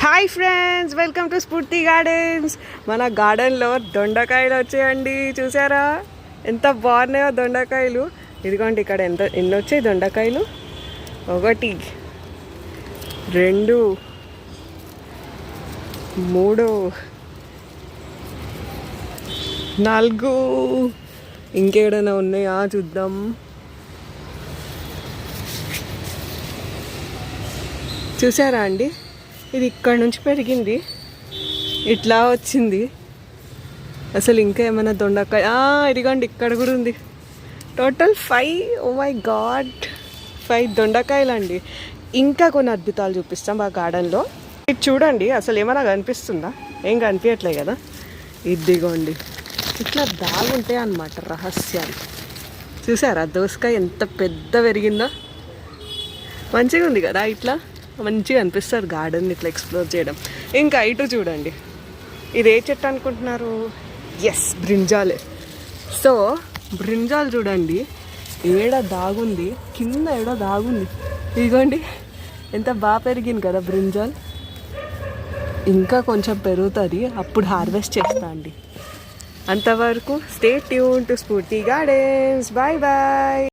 Hi friends, welcome to Sphurthi gardens. మన గార్డెన్లో దొండకాయలు వచ్చాయండి. చూసారా ఎంత బాగున్నాయో దొండకాయలు. ఇదిగోండి ఇక్కడ ఎన్ని వచ్చాయి దొండకాయలు. 1 2 3 4 ఇంకేడైనా ఉన్నాయా చూద్దాం. చూసారా అండి, ఇది ఇక్కడ నుంచి పెరిగింది, ఇట్లా వచ్చింది. అసలు ఇంకా ఏమైనా దొండకాయ ఇదిగోండి ఇక్కడ కూడా ఉంది. టోటల్ 5. ఓ మై గాడ్, 5 దొండకాయలు అండి. ఇంకా కొన్ని అద్భుతాలు చూపిస్తాం మా గార్డెన్లో. ఇది చూడండి, అసలు ఏమైనా కనిపిస్తుందా? ఏం కనిపించట్లే కదా. ఇదిగోండి ఇట్లా దాగుంటాయి అన్నమాట రహస్యాలు. చూసారా దోసకాయ ఎంత పెద్ద పెరిగిందో. మంచిగా ఉంది కదా, ఇట్లా మంచిగా అనిపిస్తుంది గార్డెన్ ఇట్లా ఎక్స్ప్లోర్ చేయడం. ఇంకా ఇటు చూడండి, ఇది ఏ చెట్టు అనుకుంటున్నారు? ఎస్, బ్రింజాలే. సో బ్రింజాల్ చూడండి ఏడ దాగుంది, కింద ఏడ దాగుంది. ఇదిగోండి ఎంత బాగా పెరిగింది కదా బ్రింజాల్. ఇంకా కొంచెం పెరుగుతుంది, అప్పుడు హార్వెస్ట్ చేస్తా అండి. అంతవరకు stay tune to Sphurthi gardens. Bye bye.